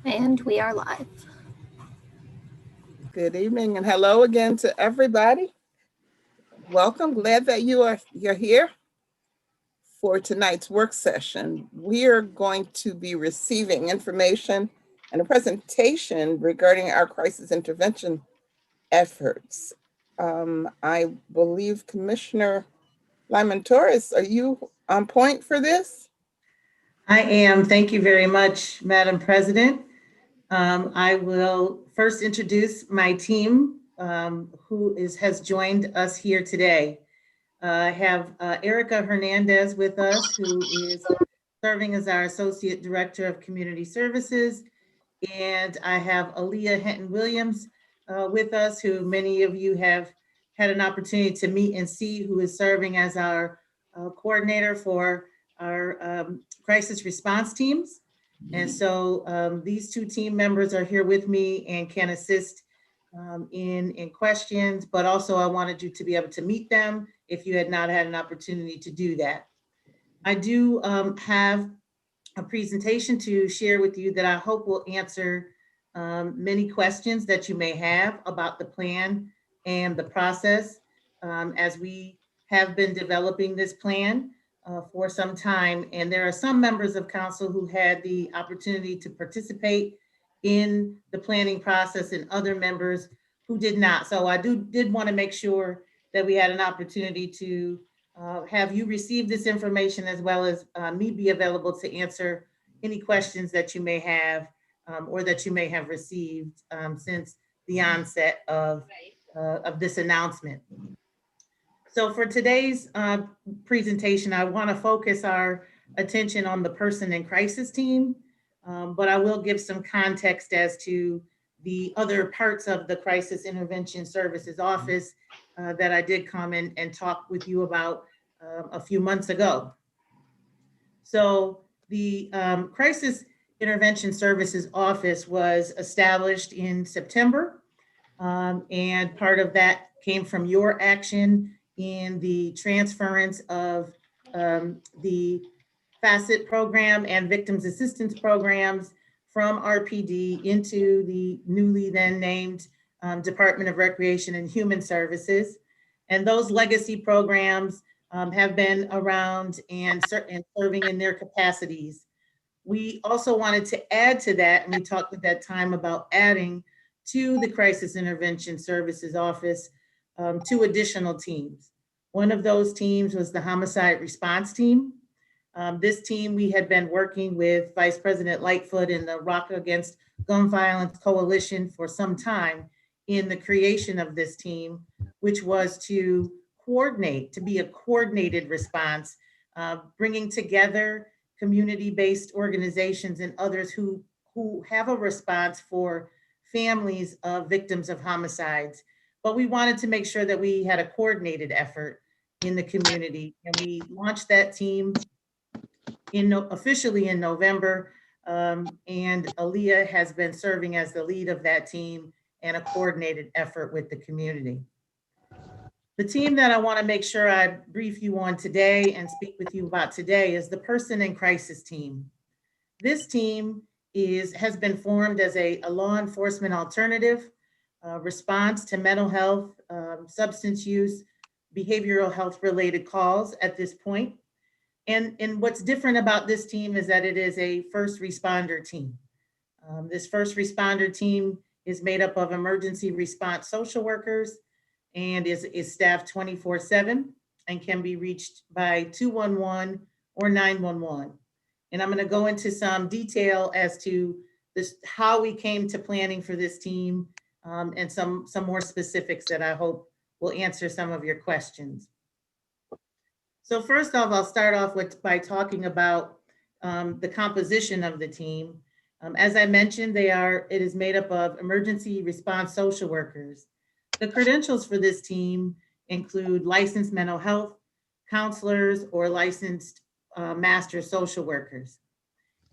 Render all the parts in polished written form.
And we are live. Good evening and hello again to everybody. Welcome. Glad that you're here for tonight's work session. We are going to be receiving information and a presentation regarding our crisis intervention efforts. I believe Commissioner Lyman Torres, are you on point for this? I am. Thank you very much, Madam President. I will first introduce my team who has joined us here today. I have Erica Hernandez with us, who is serving as our Associate Director of Community Services. And I have Aaliyah Hinton-Williams with us, who many of you have had an opportunity to meet and see, who is serving as our coordinator for our crisis response teams. And so these two team members are here with me and can assist in questions, but also I wanted you to be able to meet them if you had not had an opportunity to do that. I do have a presentation to share with you that I hope will answer many questions that you may have about the plan and the process as we have been developing this plan for some time. And there are some members of council who had the opportunity to participate in the planning process and other members who did not. So I did want to make sure that we had an opportunity to have you receive this information, as well as me be available to answer any questions that you may have or that you may have received since the onset of this announcement. So for today's presentation, I want to focus our attention on the person in crisis team, but I will give some context as to the other parts of the Crisis Intervention Services Office that I did come in and talk with you about a few months ago. So the Crisis Intervention Services Office was established in September, and part of that came from your action in the transference of the FACET program and victims assistance programs from RPD into the newly then named Department of Recreation and Human Services. And those legacy programs have been around and serving in their capacities. We also wanted to add to that, and we talked at that time about adding to the Crisis Intervention Services Office 2 additional teams. One of those teams was the Homicide Response Team. This team, we had been working with Vice President Lightfoot and the Rock Against Gun Violence Coalition for some time in the creation of this team, which was to coordinate, to be a coordinated response, bringing together community-based organizations and others who have a response for families of victims of homicides. But we wanted to make sure that we had a coordinated effort in the community, and we launched that team officially in November, and Aaliyah has been serving as the lead of that team and a coordinated effort with the community. The team that I want to make sure I brief you on today and speak with you about today is the Person in Crisis team. This team has been formed as a law enforcement alternative response to mental health, substance use, behavioral health related calls at this point. And what's different about this team is that it is a first responder team. This first responder team is made up of emergency response social workers and is staffed 24/7 and can be reached by 211 or 911. And I'm going to go into some detail as to this, how we came to planning for this team, and some more specifics that I hope will answer some of your questions. So first off, I'll start off by talking about the composition of the team. As I mentioned, it is made up of emergency response social workers. The credentials for this team include licensed mental health counselors or licensed master social workers.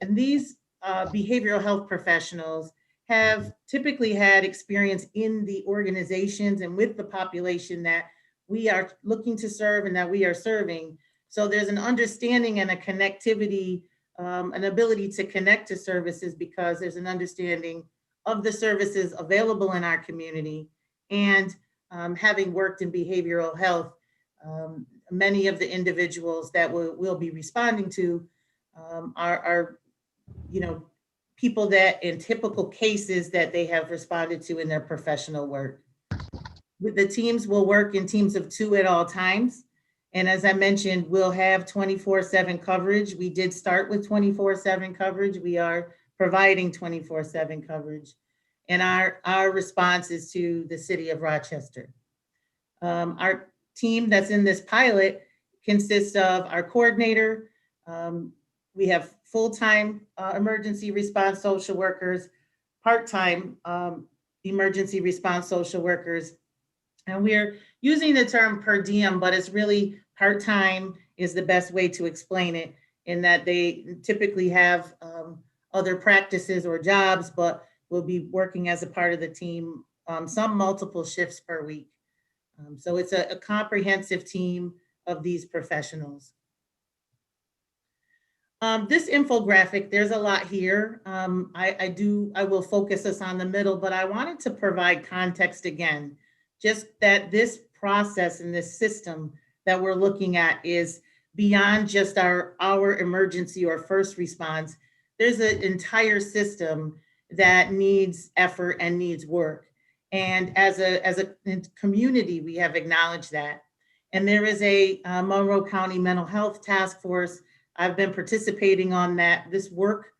And these behavioral health professionals have typically had experience in the organizations and with the population that we are looking to serve and that we are serving. So there's an understanding and a connectivity an ability to connect to services because there's an understanding of the services available in our community. And having worked in behavioral health, many of the individuals that we'll be responding to are, you know, people that in typical cases that they have responded to in their professional work. The teams will work in teams of 2 at all times. And as I mentioned, we'll have 24/7 coverage. We did start with 24/7 coverage. We are providing 24/7 coverage. And our response is to the city of Rochester. Our team that's in this pilot consists of our coordinator. We have full-time emergency response social workers, part-time emergency response social workers. And we're using the term per diem, but it's really part-time is the best way to explain it, in that they typically have other practices or jobs, but will be working as a part of the team, some multiple shifts per week. So it's a comprehensive team of these professionals. This infographic, there's a lot here. I will focus us on the middle, but I wanted to provide context again, just that this process and this system that we're looking at is beyond just our emergency or first response. There's an entire system that needs effort and needs work. And as a community, we have acknowledged that. And there is a Monroe County Mental Health Task Force. I've been participating on that. This work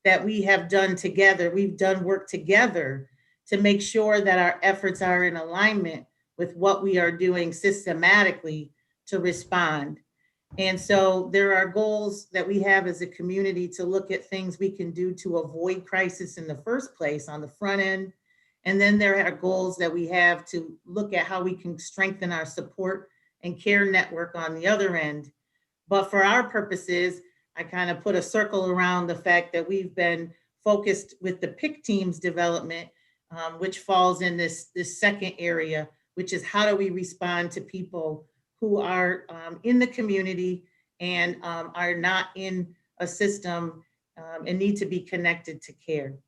that we have done together, we've done work together to make sure that our efforts are in alignment with what we are doing systematically to respond. And so there are goals that we have as a community to look at things we can do to avoid crisis in the first place on the front end. And then there are goals that we have to look at how we can strengthen our support and care network on the other end. But for our purposes, I kind of put a circle around the fact that we've been focused with the PIC teams development, which falls in this second area, which is how do we respond to people who are in the community and are not in a system and need to be connected to care.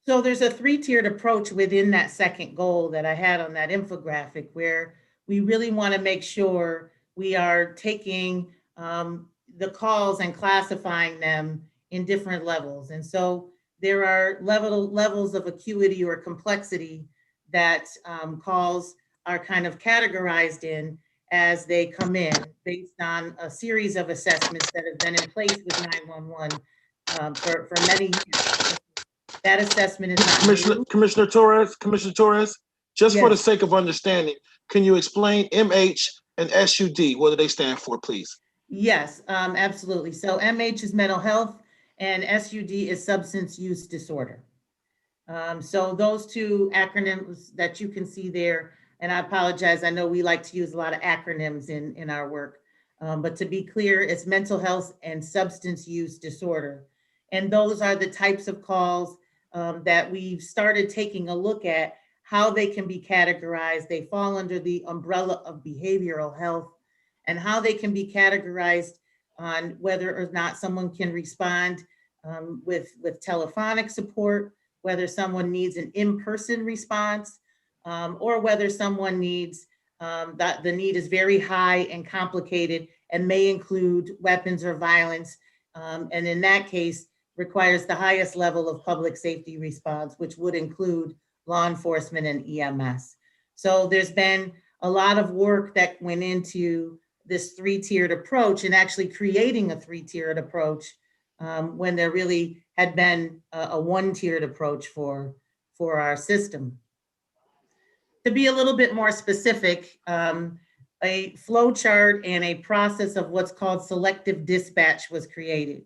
So there's a 3-tiered approach within that second goal that I had on that infographic, where we really want to make sure we are taking the calls and classifying them in different levels. And so there are levels of acuity or complexity that calls are kind of categorized in as they come in based on a series of assessments that have been in place with 911 for many years. That assessment is not Commissioner Torres, just for the sake of understanding, can you explain MH and SUD? What do they stand for, please? Yes, absolutely. So MH is mental health and SUD is substance use disorder. So those two acronyms that you can see there, and I apologize, I know we like to use a lot of acronyms in our work, but to be clear, it's mental health and substance use disorder. And those are the types of calls that we've started taking a look at how they can be categorized. They fall under the umbrella of behavioral health, and how they can be categorized on whether or not someone can respond with telephonic support, whether someone needs an in-person response, or whether someone needs, that the need is very high and complicated and may include weapons or violence. And in that case, requires the highest level of public safety response, which would include law enforcement and EMS. So there's been a lot of work that went into this 3-tiered approach and actually creating a 3-tiered approach when there really had been a 1-tiered approach for our system. To be a little bit more specific, a flow chart and a process of what's called selective dispatch was created.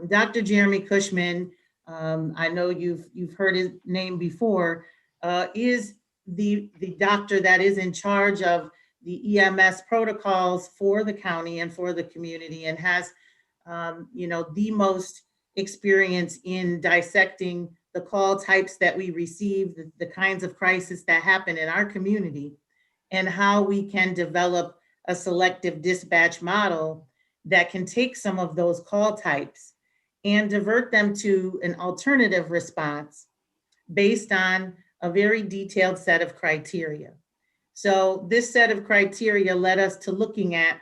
Dr. Jeremy Cushman, I know you've heard his name before, is the doctor that is in charge of the EMS protocols for the county and for the community, and has the most experience in dissecting the call types that we receive, the kinds of crises that happen in our community, and how we can develop a selective dispatch model that can take some of those call types and divert them to an alternative response based on a very detailed set of criteria. So this set of criteria led us to looking at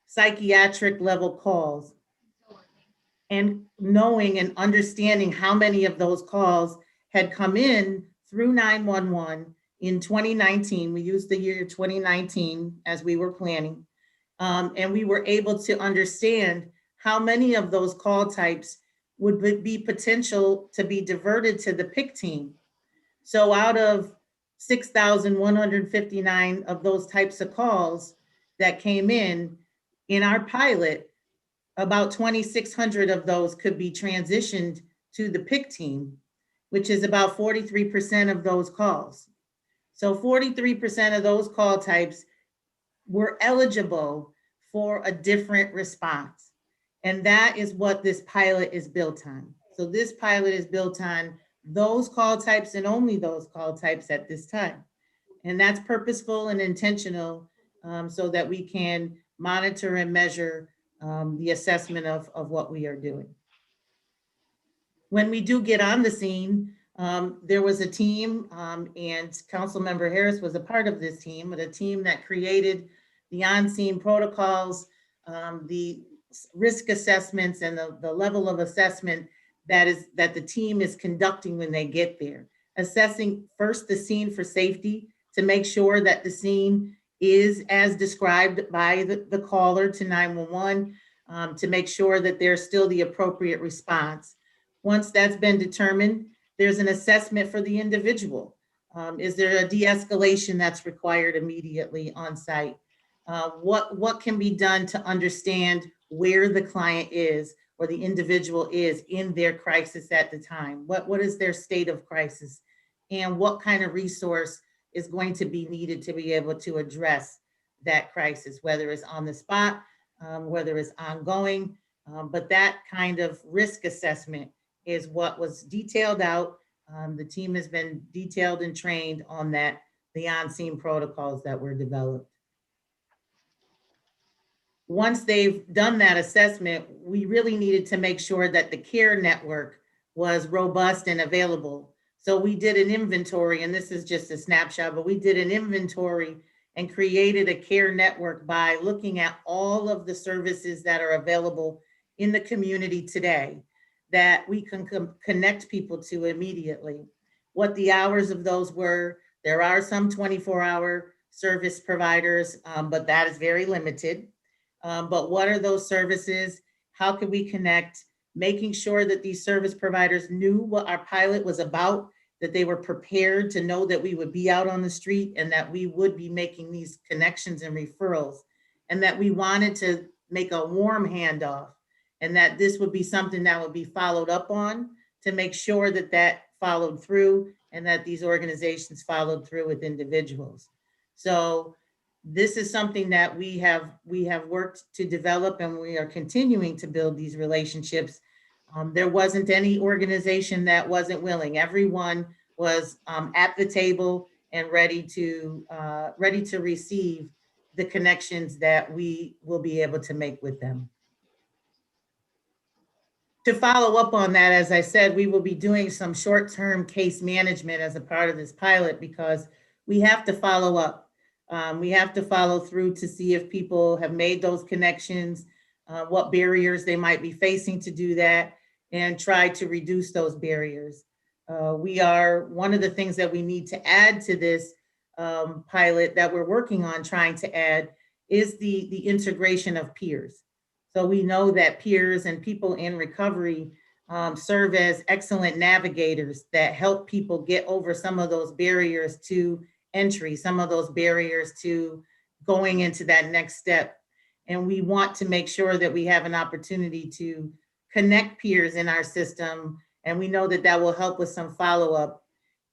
psychiatric level calls and knowing and understanding how many of those calls had come in through 911 in 2019. We used the year 2019 as we were planning. And we were able to understand how many of those call types would be potential to be diverted to the PIC team. So out of 6,159 of those types of calls that came in our pilot, about 2,600 of those could be transitioned to the PIC team, which is about 43% of those calls. So 43% of those call types were eligible for a different response. And that is what this pilot is built on. So this pilot is built on those call types and only those call types at this time. And that's purposeful and intentional so that we can monitor and measure the assessment of what we are doing. When we do get on the scene, there was a team and Councilmember Harris was a part of this team, but a team that created the on-scene protocols, the risk assessments and the level of assessment that the team is conducting when they get there. Assessing first the scene for safety to make sure that the scene is as described by the caller to 911, to make sure that there's still the appropriate response. Once that's been determined, there's an assessment for the individual. Is there a de-escalation that's required immediately on site? What can be done to understand where the client is or the individual is in their crisis at the time? What is their state of crisis? And what kind of resource is going to be needed to be able to address that crisis, whether it's on the spot, whether it's ongoing, but that kind of risk assessment is what was detailed out. The team has been detailed and trained on that, the on-scene protocols that were developed. Once they've done that assessment, we really needed to make sure that the care network was robust and available. So we did an inventory, and this is just a snapshot, but we did an inventory and created a care network by looking at all of the services that are available in the community today that we can connect people to immediately. What the hours of those were, there are some 24-hour service providers, but that is very limited. But what are those services? How can we connect? Making sure that these service providers knew what our pilot was about, that they were prepared to know that we would be out on the street and that we would be making these connections and referrals, and that we wanted to make a warm handoff, and that this would be something that would be followed up on to make sure that that followed through and that these organizations followed through with individuals. So this is something that we have worked to develop, and we are continuing to build these relationships. There wasn't any organization that wasn't willing. Everyone was at the table and ready to receive the connections that we will be able to make with them. To follow up on that, as I said, we will be doing some short-term case management as a part of this pilot because we have to follow up. We have to follow through to see if people have made those connections, what barriers they might be facing to do that, and try to reduce those barriers. One of the things that we need to add to this pilot that we're working on trying to add is the integration of peers. So we know that peers and people in recovery serve as excellent navigators that help people get over some of those barriers to entry, some of those barriers to going into that next step. And we want to make sure that we have an opportunity to connect peers in our system. And we know that that will help with some follow-up.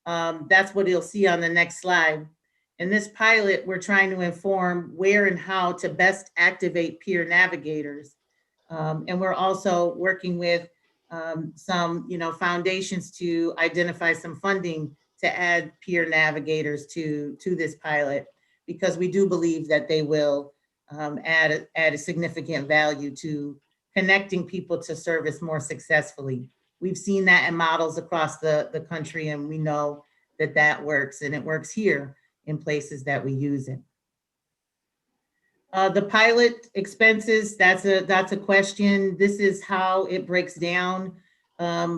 That's what you'll see on the next slide. In this pilot, we're trying to inform where and how to best activate peer navigators. And we're also working with some foundations to identify some funding to add peer navigators to this pilot, because we do believe that they will add a significant value to connecting people to service more successfully. We've seen that in models across the country, and we know that that works, and it works here in places that we use it. The pilot expenses, that's a question. This is how it breaks down.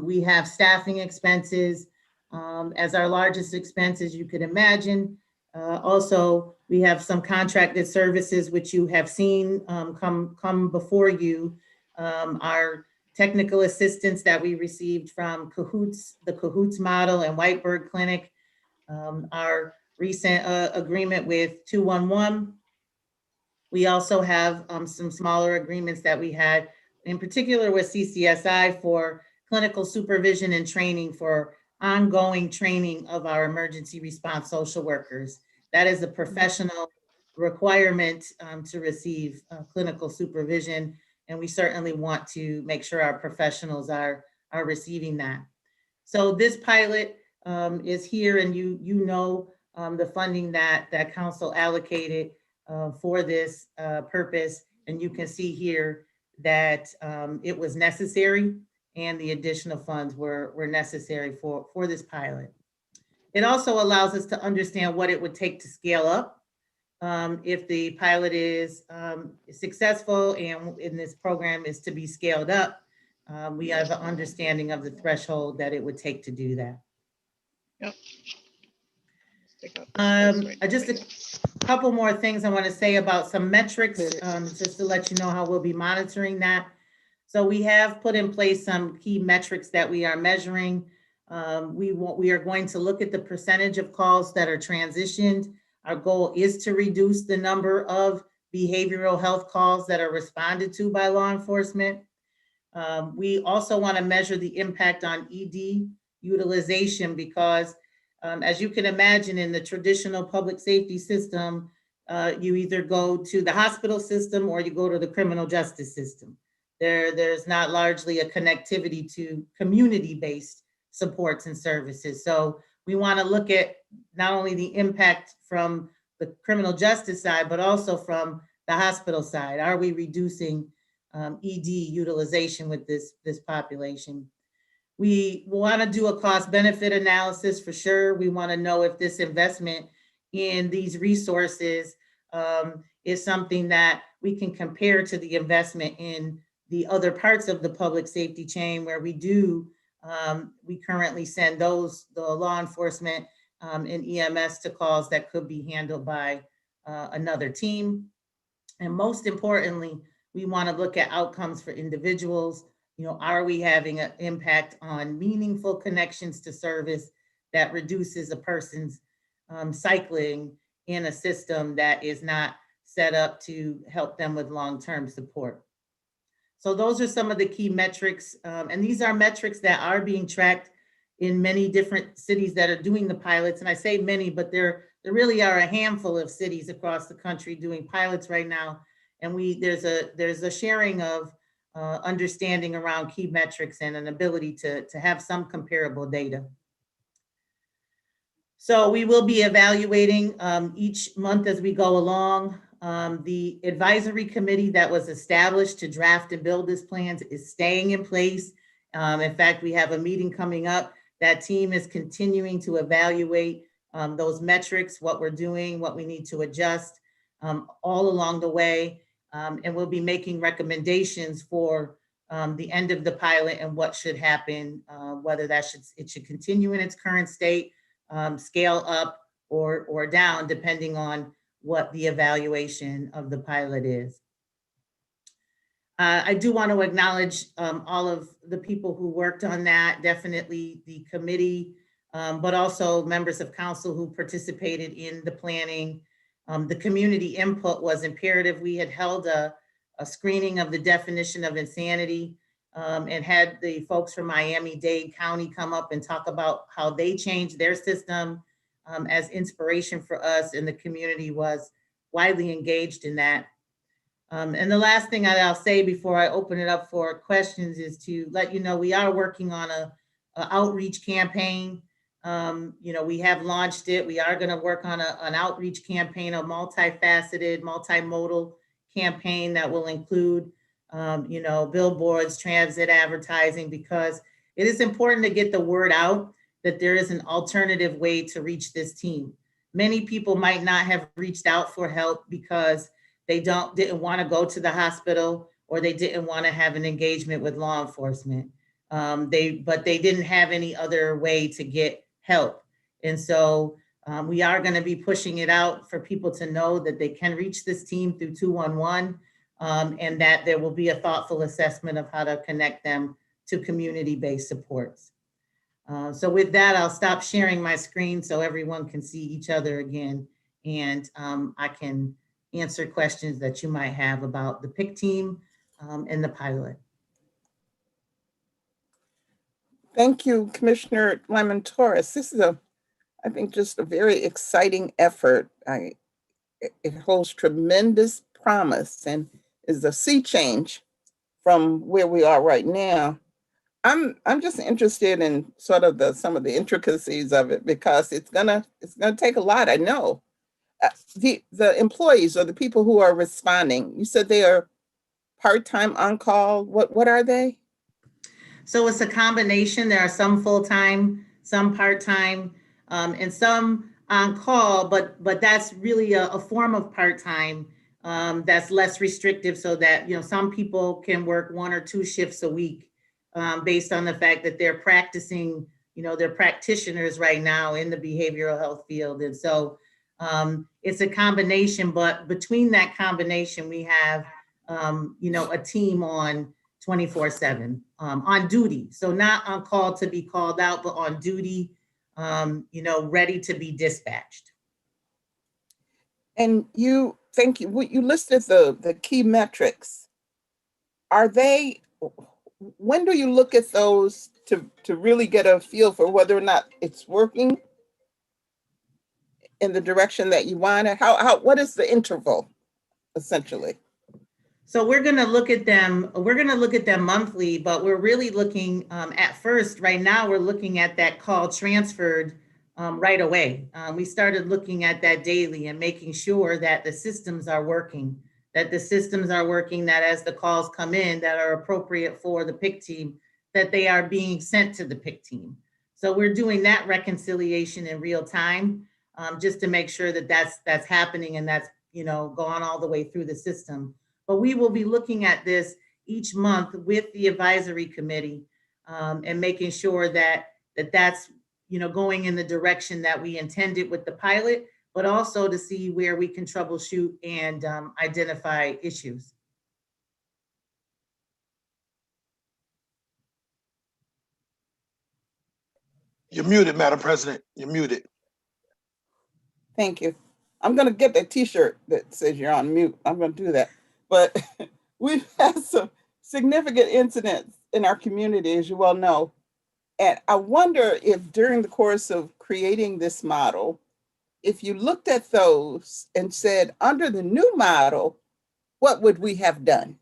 We have staffing expenses as our largest expenses, you could imagine. Also, we have some contracted services, which you have seen come before you. Our technical assistance that we received from Cahoots, the Cahoots model and Whiteberg Clinic, our recent agreement with 211. We also have some smaller agreements that we had, in particular with CCSI for clinical supervision and training for ongoing training of our emergency response social workers. That is a professional requirement to receive clinical supervision, and we certainly want to make sure our professionals are receiving that. So this pilot is here, and you know the funding that council allocated for this purpose, and you can see here that it was necessary, and the additional funds were necessary for this pilot. It also allows us to understand what it would take to scale up if the pilot is successful and in this program is to be scaled up. We have an understanding of the threshold that it would take to do that. Yep. Just a couple more things I want to say about some metrics, just to let you know how we'll be monitoring that. So we have put in place some key metrics that we are measuring. We are going to look at the percentage of calls that are transitioned. Our goal is to reduce the number of behavioral health calls that are responded to by law enforcement. We also want to measure the impact on ED utilization because as you can imagine, in the traditional public safety system, you either go to the hospital system or you go to the criminal justice system. There's not largely a connectivity to community-based supports and services. So we want to look at not only the impact from the criminal justice side, but also from the hospital side. Are we reducing ED utilization with this population? We want to do a cost benefit analysis for sure. We want to know if this investment in these resources is something that we can compare to the investment in the other parts of the public safety chain where we currently send the law enforcement and EMS to calls that could be handled by another team. And most importantly, we want to look at outcomes for individuals. You know, are we having an impact on meaningful connections to service that reduces a person's cycling in a system that is not set up to help them with long-term support? So those are some of the key metrics. And these are metrics that are being tracked in many different cities that are doing the pilots. And I say many, but there really are a handful of cities across the country doing pilots right now. And there's a sharing of understanding around key metrics and an ability to have some comparable data. So we will be evaluating each month as we go along. The advisory committee that was established to draft and build this plan is staying in place. In fact, we have a meeting coming up. That team is continuing to evaluate those metrics, what we're doing, what we need to adjust all along the way. And we'll be making recommendations for the end of the pilot and what should happen, whether it should continue in its current state, scale up or down, depending on what the evaluation of the pilot is. I do want to acknowledge all of the people who worked on that, definitely the committee, but also members of council who participated in the planning. The community input was imperative. We had held a screening of the definition of insanity and had the folks from Miami-Dade County come up and talk about how they changed their system as inspiration for us, and the community was widely engaged in that. And the last thing I'll say before I open it up for questions is to let you know we are working on a outreach campaign. We have launched it. We are going to work on an outreach campaign, a multifaceted, multimodal campaign that will include, billboards, transit advertising, because it is important to get the word out that there is an alternative way to reach this team. Many people might not have reached out for help because they didn't want to go to the hospital, or they didn't want to have an engagement with law enforcement. But they didn't have any other way to get help. And so we are going to be pushing it out for people to know that they can reach this team through 211, and that there will be a thoughtful assessment of how to connect them to community-based supports. So with that, I'll stop sharing my screen so everyone can see each other again, and I can answer questions that you might have about the PIC team and the pilot. Thank you, Commissioner Lyman-Torres. This is I think, just a very exciting effort. It holds tremendous promise and is a sea change from where we are right now. I'm just interested in sort of some of the intricacies of it, because it's gonna take a lot. I know the employees or the people who are responding. You said they are part-time on-call. What are they? So it's a combination. There are some full-time, some part-time, and some on call, but that's really a form of part-time that's less restrictive, so that some people can work 1 or 2 shifts a week based on the fact that they're practicing, they're practitioners right now in the behavioral health field. And so it's a combination, but between that combination, we have a team on 24/7 on duty. So not on call to be called out, but on duty, ready to be dispatched. And thank you. You listed the key metrics. When do you look at those to really get a feel for whether or not it's working in the direction that you want it? What is the interval, essentially? So we're going to look at them. We're going to look at them monthly, but we're really looking at first. Right now, we're looking at that call transferred right away. We started looking at that daily and making sure that the systems are working. That as the calls come in that are appropriate for the PIC team, that they are being sent to the PIC team. So we're doing that reconciliation in real time, just to make sure that that's happening and that's going all the way through the system. But we will be looking at this each month with the advisory committee and making sure that that's going in the direction that we intended with the pilot, but also to see where we can troubleshoot and identify issues. You're muted, Madam President. You're muted. Thank you. I'm going to get that T-shirt that says you're on mute. I'm going to do that. But we've had some significant incidents in our community, as you well know. And I wonder if during the course of creating this model, if you looked at those and said, under the new model, what would we have done?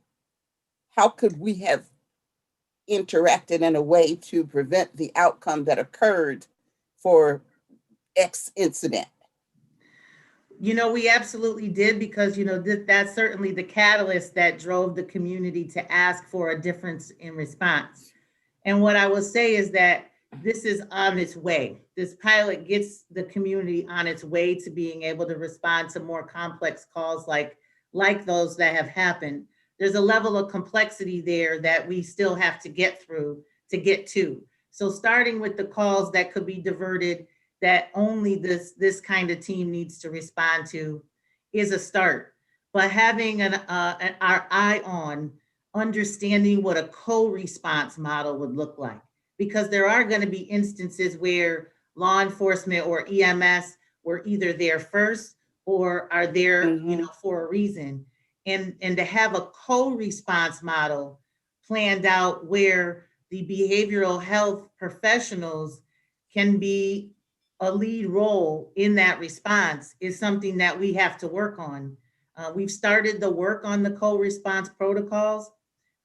How could we have interacted in a way to prevent the outcome that occurred for X incident? We absolutely did, because, that's certainly the catalyst that drove the community to ask for a difference in response. And what I will say is that this is on its way. This pilot gets the community on its way to being able to respond to more complex calls like those that have happened. There's a level of complexity there that we still have to get through to get to. So starting with the calls that could be diverted, that only this kind of team needs to respond to, is a start. But having our eye on understanding what a co-response model would look like, because there are going to be instances where law enforcement or EMS were either there first or are there for a reason, and to have a co-response model planned out where the behavioral health professionals can be a lead role in that response is something that we have to work on. We've started the work on the co-response protocols,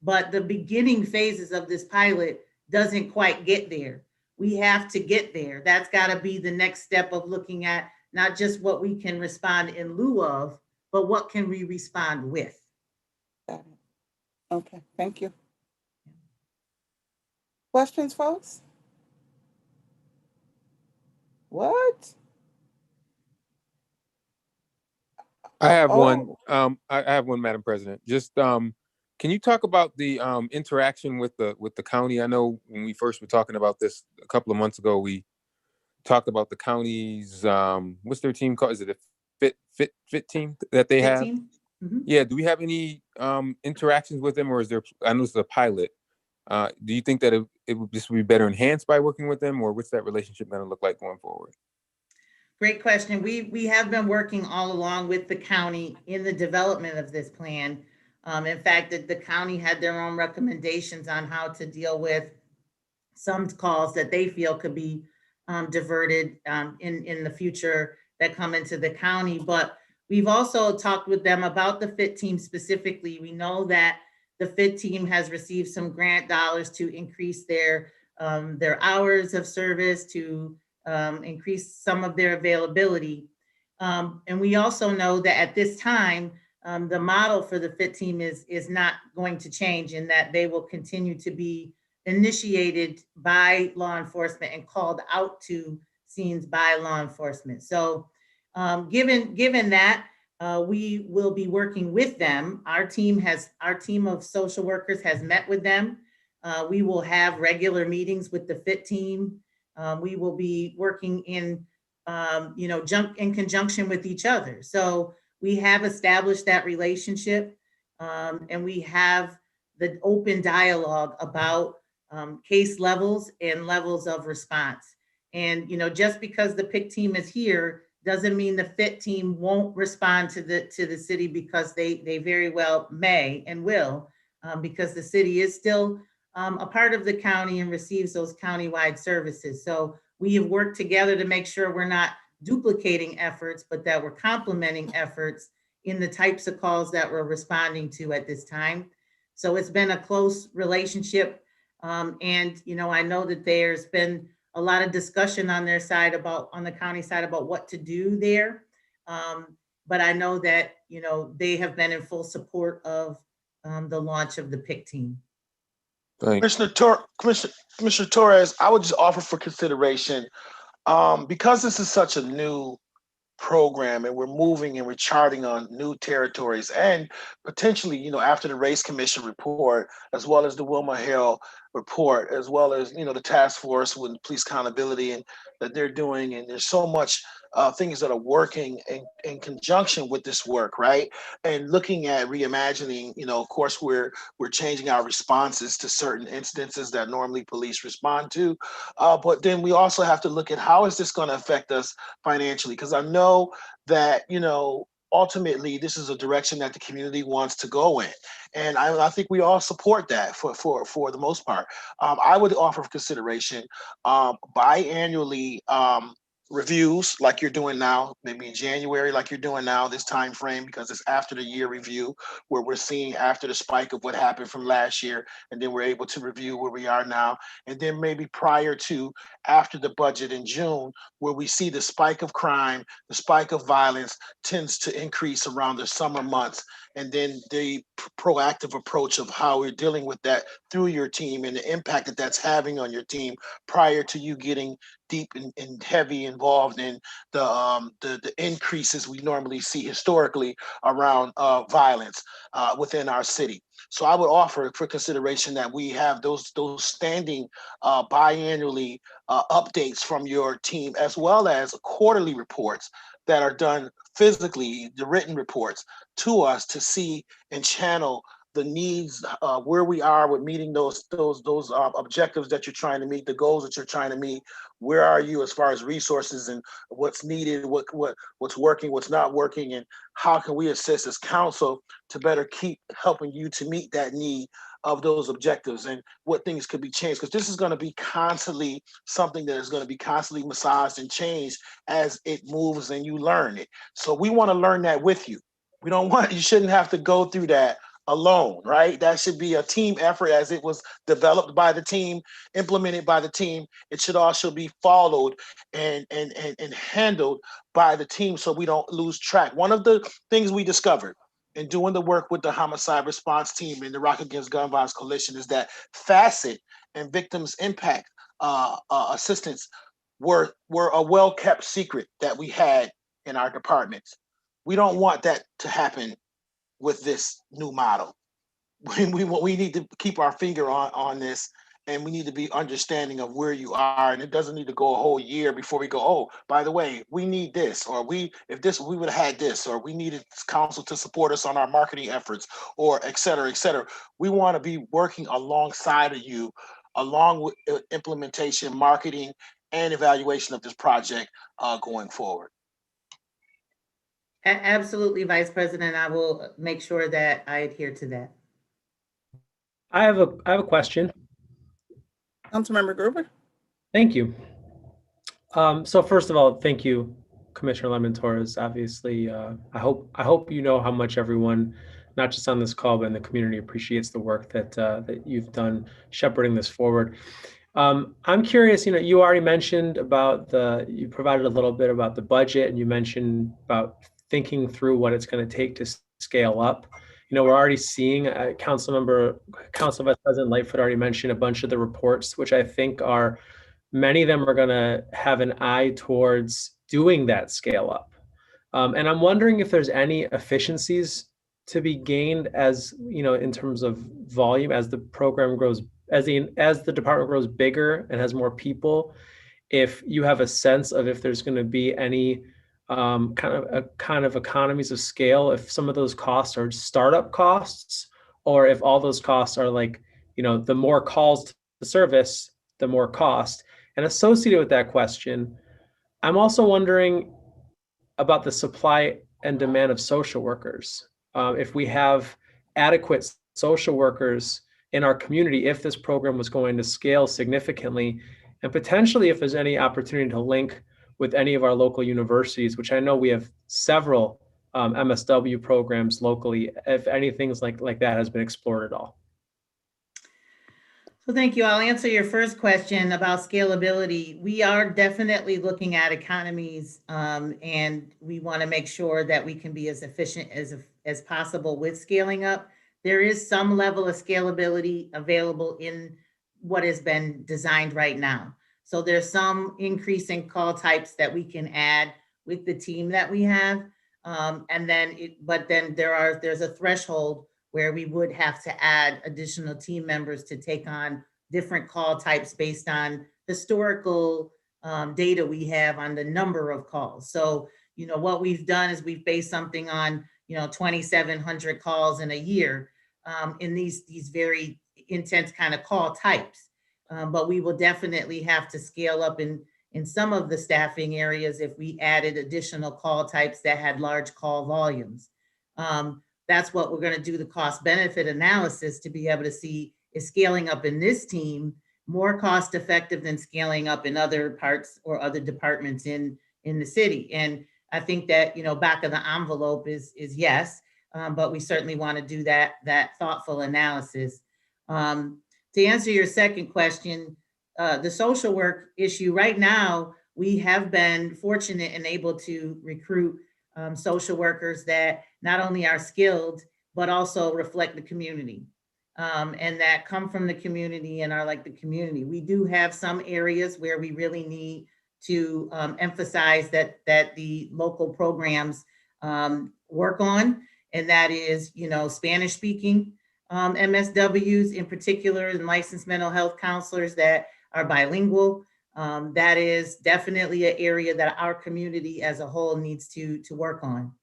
but the beginning phases of this pilot doesn't quite get there. We have to get there. That's got to be the next step of looking at not just what we can respond in lieu of, but what can we respond with. Got it. Okay, thank you. Questions, folks? What? I have one. Oh, I have one, Madam President. Just can you talk about the interaction with the county? I know when we first were talking about this a couple of months ago, we talked about the county's what's their team called? Is it a fit team that they have? 15? Mhm. Yeah. Do we have any interactions with them, or is there? I know it's a pilot. Do you think that it would just be better enhanced by working with them, or what's that relationship going to look like going forward? Great question. We have been working all along with the county in the development of this plan. In fact, the county had their own recommendations on how to deal with some calls that they feel could be diverted in the future that come into the county. But we've also talked with them about the FIT team specifically. We know that the FIT team has received some grant dollars to increase their hours of service, to increase some of their availability. And we also know that at this time, the model for the FIT team is not going to change, in that they will continue to be initiated by law enforcement and called out to scenes by law enforcement. So given that, we will be working with them. Our team of social workers has met with them. We will have regular meetings with the FIT team. We will be working in conjunction with each other. So we have established that relationship, and we have the open dialogue about case levels and levels of response. And just because the PIC team is here doesn't mean the FIT team won't respond to the city, because they very well may and will, because the city is still a part of the county and receives those countywide services. So we have worked together to make sure we're not duplicating efforts, but that we're complementing efforts in the types of calls that we're responding to at this time. So it's been a close relationship. And I know that there's been a lot of discussion on their side on the county side about what to do there. But I know that, they have been in full support of the launch of the PIC team. Thanks. Commissioner Torres, I would just offer for consideration, because this is such a new program and we're moving and we're charting on new territories, and potentially, after the Race Commission report, as well as the Wilma Hill report, as well as, the task force with police accountability and that they're doing. And there's so much things that are working in conjunction with this work, right? And looking at reimagining, of course, we're changing our responses to certain incidences that normally police respond to. But then we also have to look at how is this going to affect us financially? Because I know that, ultimately, this is a direction that the community wants to go in. And I think we all support that for the most part. I would offer for consideration biannually reviews like you're doing now, maybe in January like you're doing now, this time frame, because it's after the year review, where we're seeing after the spike of what happened from last year, and then we're able to review where we are now. And then maybe prior to after the budget in June, where we see the spike of crime, the spike of violence tends to increase around the summer months. And then the proactive approach of how we're dealing with that through your team and the impact that that's having on your team prior to you getting deep and heavy involved in the increases we normally see historically around violence within our city. So I would offer for consideration that we have those standing biannually updates from your team, as well as quarterly reports that are done physically, the written reports to us to see and channel the needs, where we are with meeting those objectives that you're trying to meet, the goals that you're trying to meet. Where are you as far as resources and what's needed, what's working, what's not working, and how can we assist as council to better keep helping you to meet that need of those objectives, and what things could be changed, because this is going to be constantly something that is going to be constantly massaged and changed as it moves and you learn it. So we want to learn that with you. You shouldn't have to go through that alone, right? That should be a team effort, as it was developed by the team, implemented by the team. It should also be followed and handled by the team, so we don't lose track. One of the things we discovered in doing the work with the homicide response team and the Rock Against Gun Violence Coalition is that facet and victims impact assistance were a well-kept secret that we had in our departments. We don't want that to happen with this new model. We need to keep our finger on this, and we need to be understanding of where you are. And it doesn't need to go a whole year before we go, oh, by the way, we need this, or we would have had this, or we needed council to support us on our marketing efforts, or et cetera, et cetera. We want to be working alongside of you, along with implementation, marketing, and evaluation of this project going forward. Absolutely, Vice President. I will make sure that I adhere to that. I have a question. Councilmember Gruber. Thank you. So first of all, thank you, Commissioner Lemon Torres. Obviously, I hope you know how much everyone, not just on this call, but in the community, appreciates the work that you've done shepherding this forward. I'm curious, you already mentioned about you provided a little bit about the budget, and you mentioned about thinking through what it's going to take to scale up. We're already seeing Council Vice President Lightfoot already mentioned a bunch of the reports, which I think many of them are going to have an eye towards doing that scale up. And I'm wondering if there's any efficiencies to be gained as, in terms of volume, as the program grows, as the department grows bigger and has more people, if you have a sense of if there's going to be any kind of economies of scale, if some of those costs are startup costs, or if all those costs are like, the more calls to the service, the more cost. And associated with that question, I'm also wondering about the supply and demand of social workers. If we have adequate social workers in our community, if this program was going to scale significantly, and potentially if there's any opportunity to link with any of our local universities, which I know we have several MSW programs locally, if anything like that has been explored at all. So thank you. I'll answer your first question about scalability. We are definitely looking at economies, and we want to make sure that we can be as efficient as possible with scaling up. There is some level of scalability available in what has been designed right now. So there's some increase in call types that we can add with the team that we have. But then there's a threshold where we would have to add additional team members to take on different call types based on historical data we have on the number of calls. So, what we've done is we've based something on, 2,700 calls in a year in these very intense kind of call types. But we will definitely have to scale up in some of the staffing areas if we added additional call types that had large call volumes. That's what we're going to do the cost benefit analysis to be able to see, is scaling up in this team more cost effective than scaling up in other parts or other departments in the city. And I think that, back of the envelope is yes, but we certainly want to do that thoughtful analysis. To answer your second question, the social work issue, right now, we have been fortunate and able to recruit social workers that not only are skilled, but also reflect the community and that come from the community and are like the community. We do have some areas where we really need to emphasize that the local programs work on, and that is, Spanish speaking MSWs in particular, and licensed mental health counselors that are bilingual. That is definitely an area that our community as a whole needs to work on.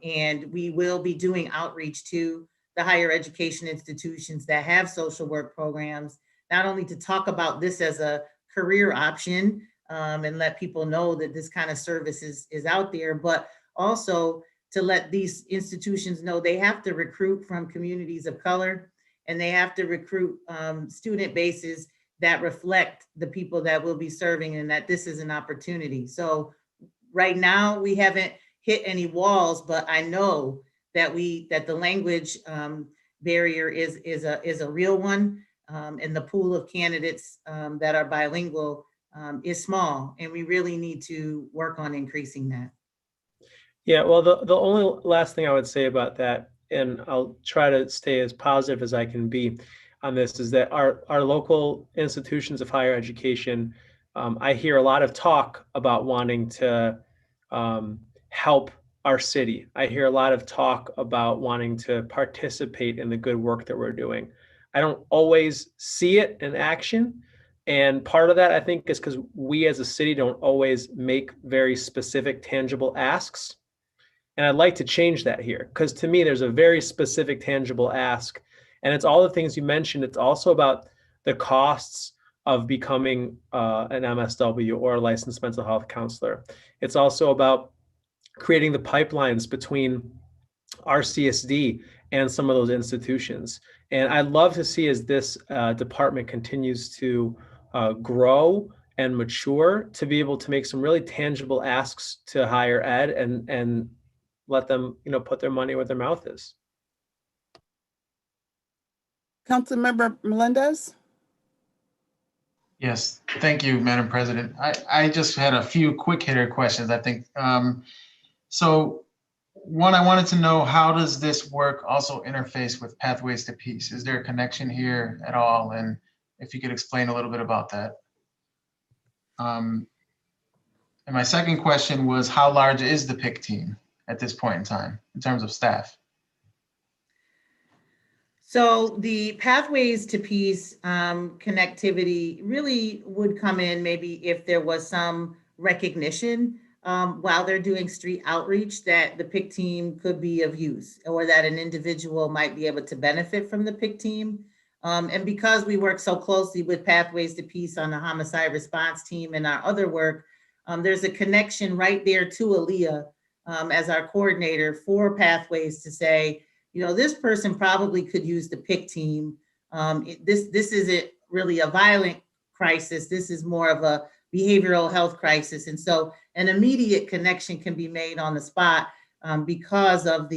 And we will be doing outreach to the higher education institutions that have social work programs, not only to talk about this as a career option and let people know that this kind of service is out there, but also to let these institutions know they have to recruit from communities of color, and they have to recruit student bases that reflect the people that we'll be serving, and that this is an opportunity. So right now we haven't hit any walls, but I know that the language barrier is a real one, and the pool of candidates that are bilingual is small, and we really need to work on increasing that. Yeah, well, the only last thing I would say about that, and I'll try to stay as positive as I can be on this, is that our local institutions of higher education, I hear a lot of talk about wanting to help our city. I hear a lot of talk about wanting to participate in the good work that we're doing. I don't always see it in action. And part of that, I think, is because we as a city don't always make very specific, tangible asks. And I'd like to change that here, because to me, there's a very specific, tangible ask. And it's all the things you mentioned. It's also about the costs of becoming an MSW or a licensed mental health counselor. It's also about creating the pipelines between our CSD and some of those institutions. And I'd love to see, as this department continues to grow and mature, to be able to make some really tangible asks to higher ed and let them, put their money where their mouth is. Councilmember Melendez? Yes, thank you, Madam President. I just had a few quick hitter questions, I think. So one, I wanted to know, how does this work also interface with Pathways to Peace? Is there a connection here at all? And if you could explain a little bit about that. And my second question was, how large is the PIC team at this point in time in terms of staff? So the Pathways to Peace connectivity really would come in maybe if there was some recognition while they're doing street outreach that the PIC team could be of use, or that an individual might be able to benefit from the PIC team. And because we work so closely with Pathways to Peace on the homicide response team and our other work, there's a connection right there to Aaliyah as our coordinator for Pathways to say, this person probably could use the PIC team. This isn't really a violent crisis. This is more of a behavioral health crisis. And so an immediate connection can be made on the spot because of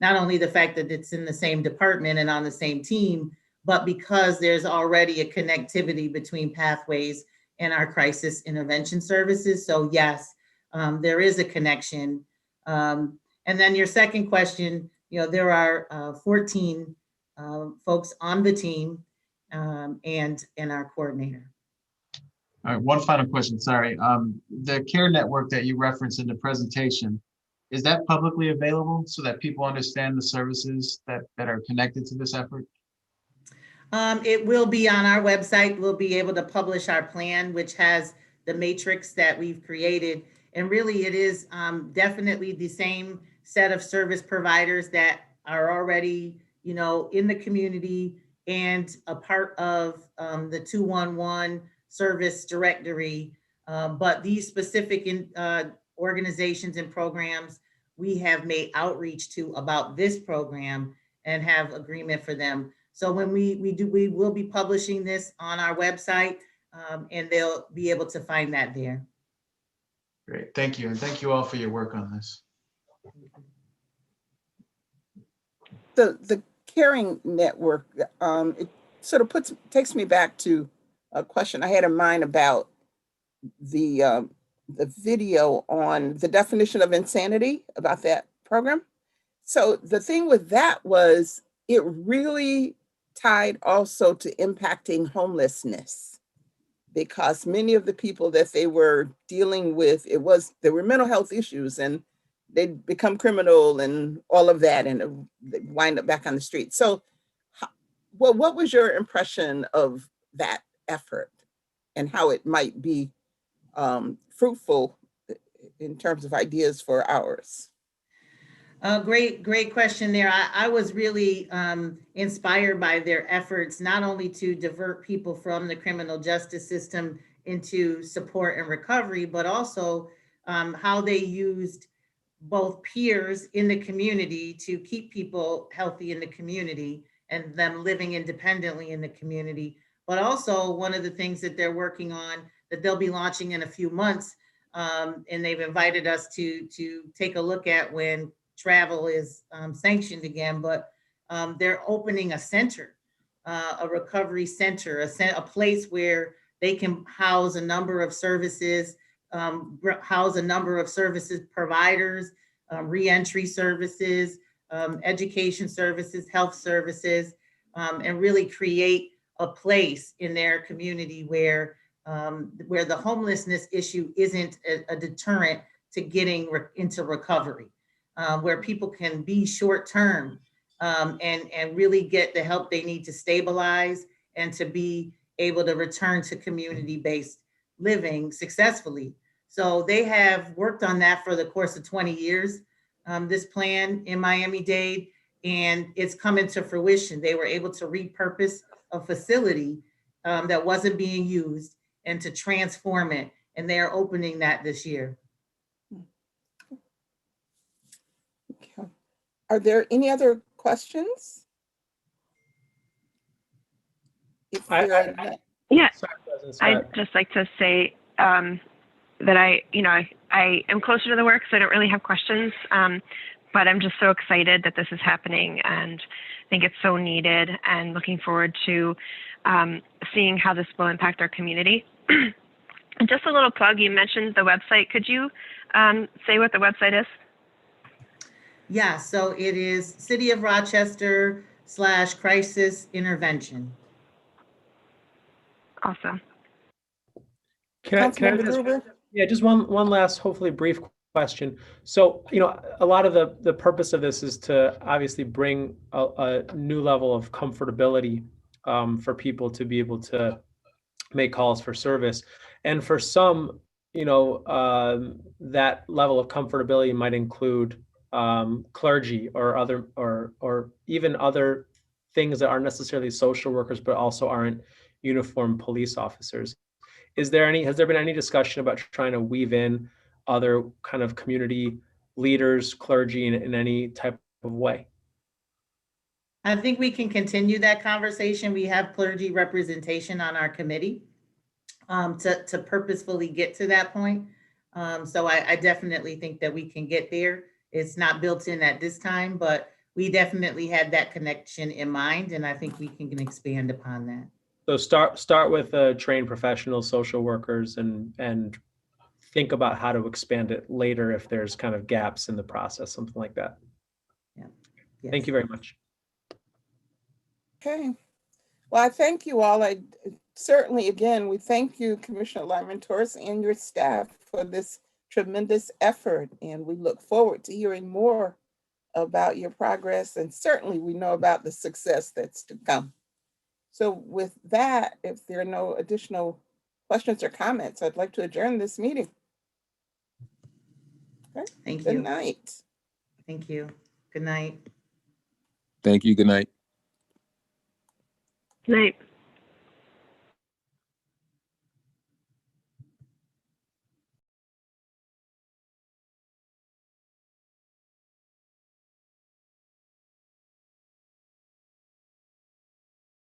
not only the fact that it's in the same department and on the same team, but because there's already a connectivity between Pathways and our crisis intervention services. So yes, there is a connection. And then your second question, there are 14 folks on the team and our coordinator. All right, one final question, sorry. The care network that you referenced in the presentation, is that publicly available so that people understand the services that are connected to this effort? It will be on our website. We'll be able to publish our plan, which has the matrix that we've created. And really, it is definitely the same set of service providers that are already, in the community and a part of the 211 service directory. But these specific organizations and programs, we have made outreach to about this program and have agreement for them. So when we will be publishing this on our website and they'll be able to find that there. Great, thank you. And thank you all for your work on this. The caring network, it sort of takes me back to a question I had in mind about the video on the definition of insanity about that program. So the thing with that was it really tied also to impacting homelessness, because many of the people that they were dealing with, there were mental health issues and they'd become criminal and all of that, and they wind up back on the street. So what was your impression of that effort and how it might be fruitful in terms of ideas for ours? Great question there. I was really inspired by their efforts, not only to divert people from the criminal justice system into support and recovery, but also how they used both peers in the community to keep people healthy in the community and them living independently in the community. But also one of the things that they're working on that they'll be launching in a few months, and they've invited us to take a look at when travel is sanctioned again, but they're opening a center, a recovery center, a place where they can house a number of services, house a number of services providers, reentry services, education services, health services, and really create a place in their community where the homelessness issue isn't a deterrent to getting into recovery, where people can be short-term and really get the help they need to stabilize and to be able to return to community-based living successfully. So they have worked on that for the course of 20 years, this plan in Miami-Dade, and it's coming to fruition. They were able to repurpose a facility that wasn't being used and to transform it, and they are opening that this year. Okay. Are there any other questions? If there are not- Yeah, Sorry, President I'd Scott. just like to say that I am closer to the work, so I don't really have questions. But I'm just so excited that this is happening, and I think it's so needed, and looking forward to seeing how this will impact our community. And just a little plug, you mentioned the website. Could you say what the website is? Yeah, so it is City of Rochester /crisis intervention. Awesome. Can I Councilmember just, Gruber? yeah, just one last, hopefully brief question. So, a lot of the purpose of this is to obviously bring a new level of comfortability for people to be able to make calls for service. And for some, that level of comfortability might include clergy or other, or even other things that aren't necessarily social workers, but also aren't uniformed police officers. Has there been any discussion about trying to weave in other kind of community leaders, clergy in any type of way? I think we can continue that conversation. We have clergy representation on our committee to purposefully get to that point. So I definitely think that we can get there. It's not built in at this time, but we definitely had that connection in mind, and I think we can expand upon that. So start with trained professionals, social workers, and think about how to expand it later if there's kind of gaps in the process, something like that. Yeah. Yes. Thank you very much. Okay. Well, I thank you all. I certainly, again, we thank you, Commissioner Lyman Torres, and your staff for this tremendous effort. And we look forward to hearing more about your progress. And certainly we know about the success that's to come. So with that, if there are no additional questions or comments, I'd like to adjourn this meeting. Okay. Thank Good you. night. Thank you. Good night. Thank you. Good night. Night.